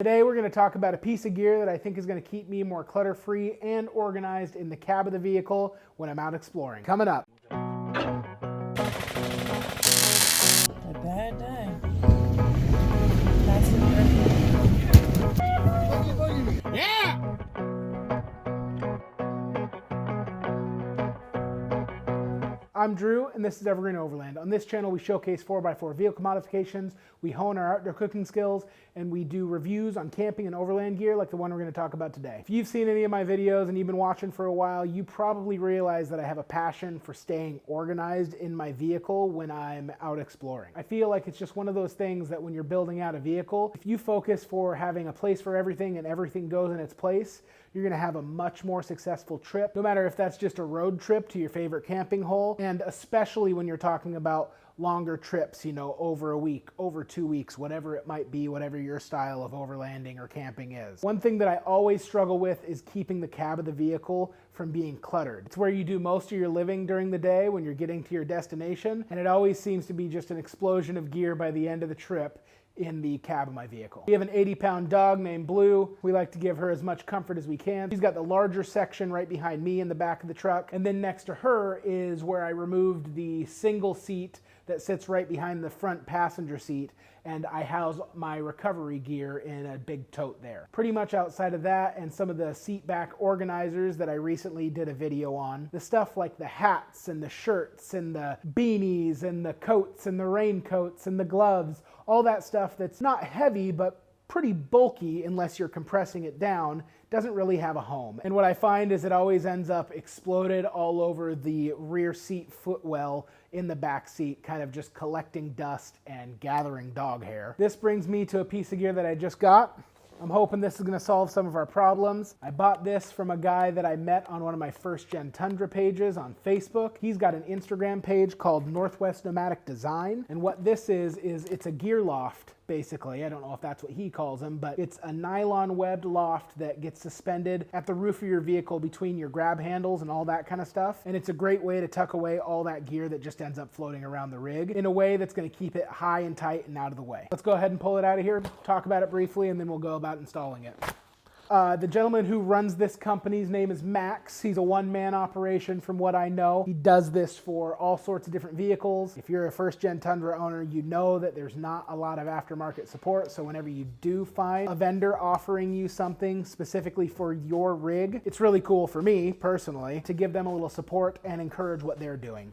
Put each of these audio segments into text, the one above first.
Today we're going to talk about a piece of gear that I think is going to keep me more clutter-free and organized in the cab of the vehicle when I'm out exploring. Coming up. A bad day. That's the Yeah! I'm Drew, and this is Evergreen Overland. On this channel, we showcase 4x4 vehicle modifications, we hone our outdoor cooking skills, and we do reviews on camping and overland gear like the one we're going to talk about today. If you've seen any of my videos and you've been watching for a while, you probably realize that I have a passion for staying organized in my vehicle when I'm out exploring. I feel like it's just one of those things that when you're building out a vehicle, if you focus for having a place for everything and everything goes in its place, you're going to have a much more successful trip, no matter if that's just a road trip to your favorite camping hole, and especially when you're talking about longer trips, you know, over a week, over 2 weeks, whatever it might be, whatever your style of overlanding or camping is. One thing that I always struggle with is keeping the cab of the vehicle from being cluttered. It's where you do most of your living during the day when you're getting to your destination, and it always seems to be just an explosion of gear by the end of the trip in the cab of my vehicle. We have an 80-pound dog named Blue. We like to give her as much comfort as we can. She's got the larger section right behind me in the back of the truck, and then next to her is where I removed the single seat that sits right behind the front passenger seat, and I house my recovery gear in a big tote there. Pretty much outside of that and some of the seat back organizers that I recently did a video on, the stuff like the hats and the shirts and the beanies and the coats and the raincoats and the gloves, all that stuff that's not heavy but pretty bulky unless you're compressing it down, doesn't really have a home. And what I find is it always ends up exploded all over the rear seat footwell in the back seat, kind of just collecting dust and gathering dog hair. This brings me to a piece of gear that I just got. I'm hoping this is going to solve some of our problems. I bought this from a guy that I met on one of my first gen Tundra pages on Facebook. He's got an Instagram page called Nomadic Design, and what this is it's a gear loft, basically. I don't know if that's what he calls them, but it's a nylon webbed loft that gets suspended at the roof of your vehicle between your grab handles and all that kind of stuff. And it's a great way to tuck away all that gear that just ends up floating around the rig in a way that's going to keep it high and tight and out of the way. Let's go ahead and pull it out of here, talk about it briefly, and then we'll go about installing it. The gentleman who runs this company's name is Max. He's a one-man operation from what I know. He does this for all sorts of different vehicles. If you're a first-gen Tundra owner, you know that there's not a lot of aftermarket support, so whenever you do find a vendor offering you something specifically for your rig, it's really cool for me, personally, to give them a little support and encourage what they're doing.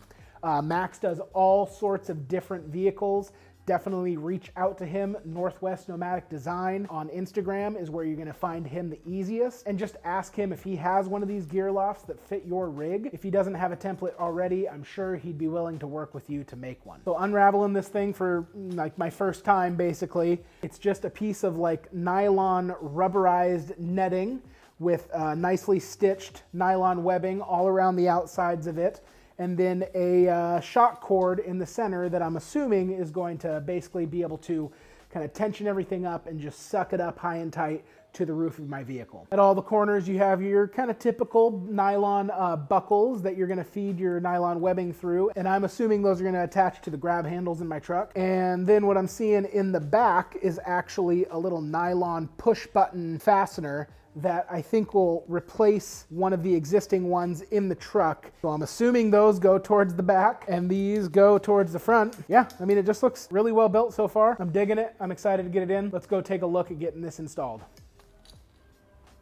Max does all sorts of different vehicles. Definitely reach out to him. Nomadic Design on Instagram is where you're going to find him the easiest, and just ask him if he has one of these gear lofts that fit your rig. If he doesn't have a template already, I'm sure he'd be willing to work with you to make one. So unraveling this thing for like my first time, basically, it's just a piece of like nylon rubberized netting with nicely stitched nylon webbing all around the outsides of it, and then a shock cord in the center that I'm assuming is going to basically be able to kind of tension everything up and just suck it up high and tight to the roof of my vehicle. At all the corners you have your kind of typical nylon buckles that you're going to feed your nylon webbing through, and I'm assuming those are going to attach to the grab handles in my truck. And then what I'm seeing in the back is actually a little nylon push button fastener that I think will replace one of the existing ones in the truck. So I'm assuming those go towards the back and these go towards the front. Yeah, I mean, it just looks really well built so far. I'm digging it. I'm excited to get it in. Let's go take a look at getting this installed.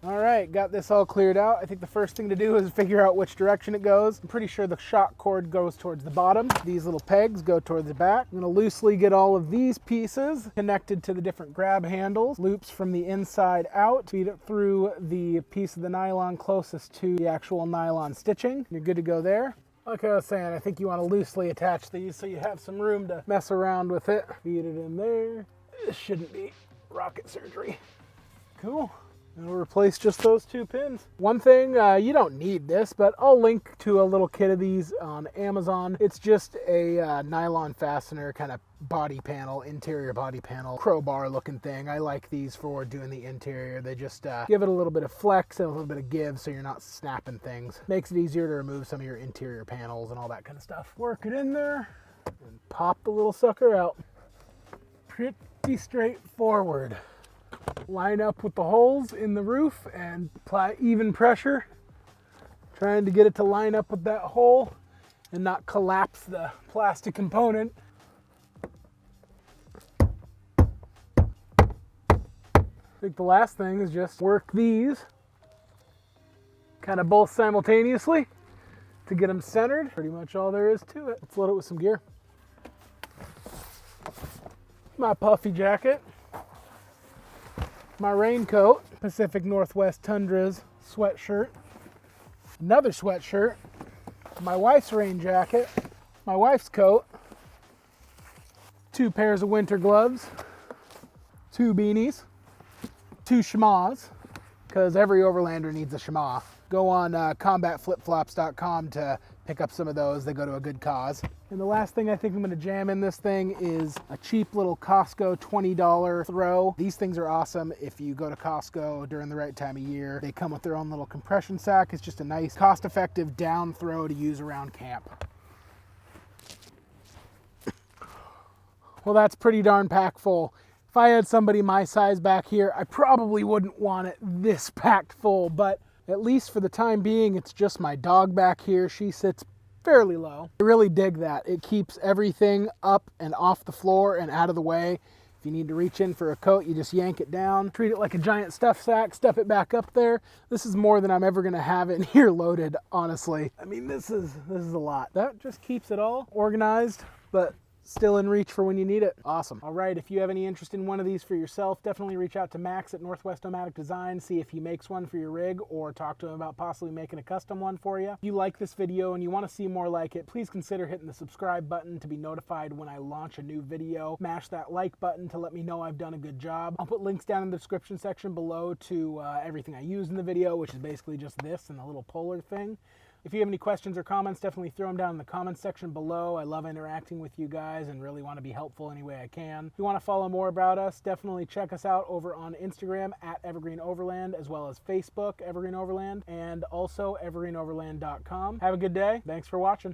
All right, got this all cleared out. I think the first thing to do is figure out which direction it goes. I'm pretty sure the shock cord goes towards the bottom. These little pegs go towards the back. I'm gonna loosely get all of these pieces connected to the different grab handles, loops from the inside out, feed it through the piece of the nylon closest to the actual nylon stitching. You're good to go there. Like I was saying, I think you want to loosely attach these so you have some room to mess around with it. Feed it in there. This shouldn't be rocket surgery. Cool. And we'll replace just those two pins. One thing, you don't need this, but I'll link to a little kit of these on Amazon. It's just a nylon fastener kind of body panel, interior body panel, crowbar looking thing. I like these for doing the interior. They just give it a little bit of flex and a little bit of give so you're not snapping things. Makes it easier to remove some of your interior panels and all that kind of stuff. Work it in there and pop the little sucker out. Pretty straightforward. line up with the holes in the roof and apply even pressure, trying to get it to line up with that hole and not collapse the plastic component. I think the last thing is just work these kind of both simultaneously to get them centered. Pretty much all there is to it. Let's load it with some gear. My puffy jacket, my raincoat, Pacific Northwest Tundra's sweatshirt, another sweatshirt, my wife's rain jacket, my wife's coat, 2 pairs of winter gloves, 2 beanies, 2 shmahs, because every overlander needs a shmah. Go on combatflipflops.com to pick up some of those. They go to a good cause. And the last thing I think I'm going to jam in this thing is a cheap little Costco $20 throw. These things are awesome if you go to Costco during the right time of year. They come with their own little compression sack. It's just a nice, cost-effective down throw to use around camp. Well, that's pretty darn packed full. If I had somebody my size back here, I probably wouldn't want it this packed full, but at least for the time being, it's just my dog back here. She sits fairly low. I really dig that. It keeps everything up and off the floor and out of the way. If you need to reach in for a coat, you just yank it down. Treat it like a giant stuff sack, stuff it back up there. This is more than I'm ever gonna have in here loaded, honestly. I mean, this is a lot. That just keeps it all organized, but still in reach for when you need it. Awesome. All right, if you have any interest in one of these for yourself, definitely reach out to Max at Northwest Nomadic Design, see if he makes one for your rig, or talk to him about possibly making a custom one for you. If you like this video and you want to see more like it, please consider hitting the subscribe button to be notified when I launch a new video. Mash that like button to let me know I've done a good job. I'll put links down in the description section below to everything I use in the video, which is basically just this and the little polar thing. If you have any questions or comments, definitely throw them down in the comments section below. I love interacting with you guys and really want to be helpful any way I can. If you want to follow more about us, definitely check us out over on Instagram at Evergreen Overland, as well as Facebook, Evergreen Overland, and also evergreenoverland.com. Have a good day. Thanks for watching.